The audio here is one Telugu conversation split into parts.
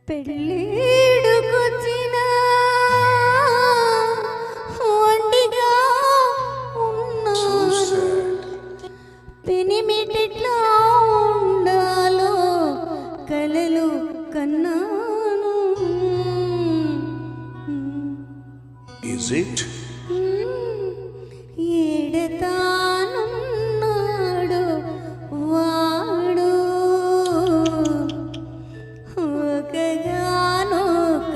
పెళ్ళిడుకొచ్చిన ఒంటిగా ఉన్నాను పెనిమిటిట్లా ఉండాలో కలలు కన్నాను. Is it? ఏడతానున్నాడు వాడు ఒకగానొక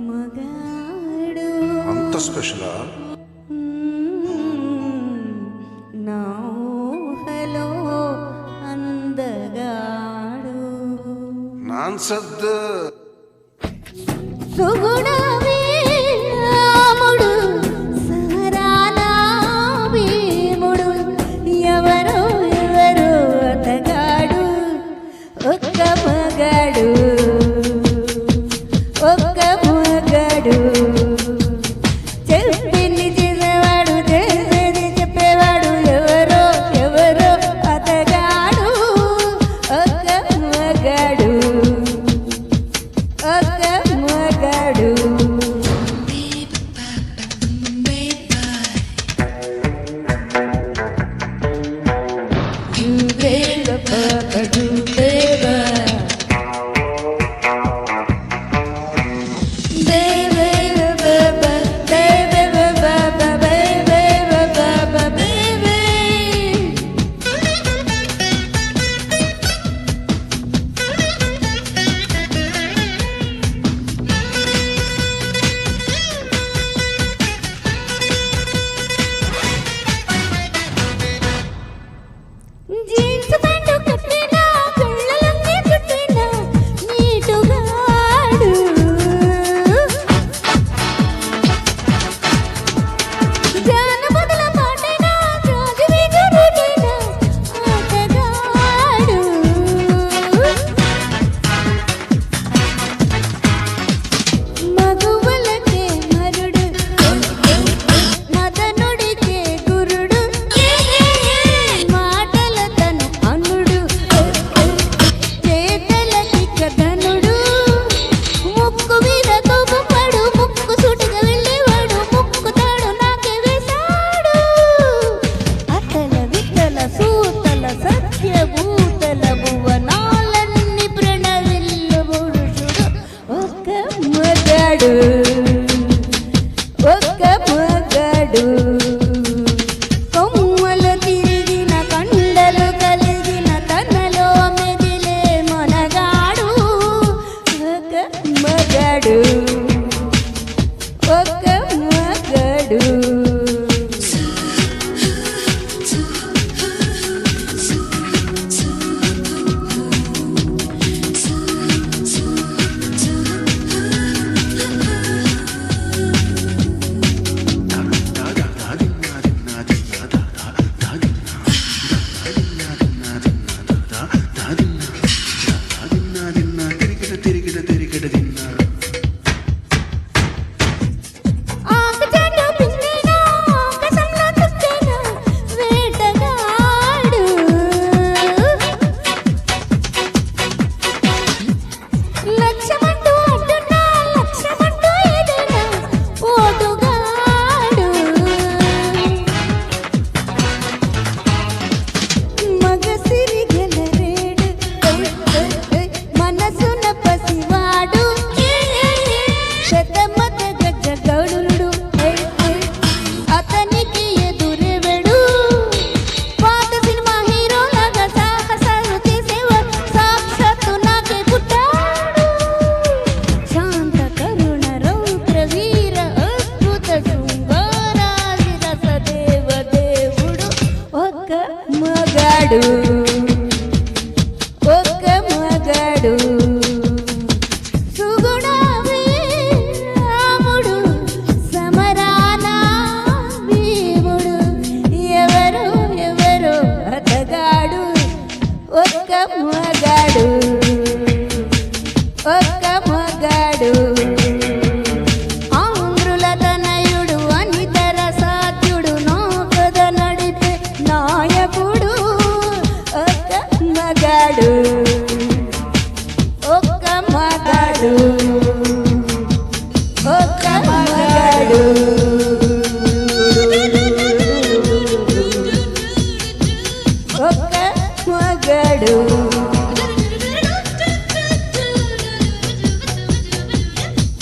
మగాడు. అంత స్పెషలా? నా ఊహలో అందగాడు నాన్సద్దు సుగుణమే రాముడు సహరానా భీముడు ఎవరో ఎవరో అతగాడు ఒక్క మగాడు ఒక్క మగాడు చెప్పింది చేసేవాడు చేసేది చెప్పేవాడు ఎవరో ఎవరో అతగాడు ఒక్క మగాడు ఒక్క మగాడు. జీన్స్ ప్యాంటు కట్టినా కళ్ళలన్నీ చుట్టినా నీటుగాడు జానపదుల పాటైనా రాజువీగా రూటైనా ఆటగాడు మగువలకే మరుడు మదనుడికే గురుడు మాటల తను అనుడు చేతలకి కథనుడు ముక్కు మీద కోపపడు ముక్కు సూటిగా వెళ్ళేవాడు ముక్కు తాడు నాకే వేశాడు అతల వితల సూతల సత్యభూతల భువనాలన్నీ ప్రణవిల్లు పురుషుడు ఒక్క మగాడు ఒక్క మగాడు కొమ్మలు తిరిగిన కండలు కలిగిన తనలో మెదిలే మనగాడు ఒక మగాడు ఒక మగాడు. ఆకుచాటు పిండినా ఆకాశంలో చుట్టేనా వేటగాడు లక్ష్యమంటూ అడ్డున్నా లక్ష్యమంటూ ఏదైనా పోటుగాడు మగసిరి గెలరేడు మనసున పసివాడు శతమత గజగౌడు అతనికి ఎదురెవడు పాత సినిమా హీరోలాగా సాహసాలు చేసేవాడు సాక్షాత్తు నాకే పుట్టాడు శాంత కరుణ రౌద్ర వీర అద్భుత శృంగారాది రసదేవ దేవుడు ఒక్క మగాడు ఒక్క మగాడు సుగుణమే రాముడు సమరానా భీముడు ఎవరో ఎవరో అతగాడు ఒక్క మగాడు ఒక్క మగాడు. ఆంధ్రుల తనయుడు అనితర సాధ్యుడు నౌకద నడిపే నాయకుడు ఒక్క మగాడు ఒక్క మగాడు.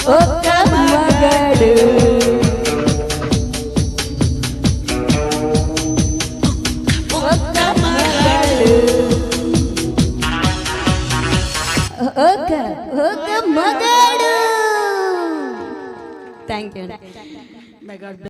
ఒక్క మగాడు ఒక్క మగాడు ఒక్క మగాడు థ్యాంక్ యూ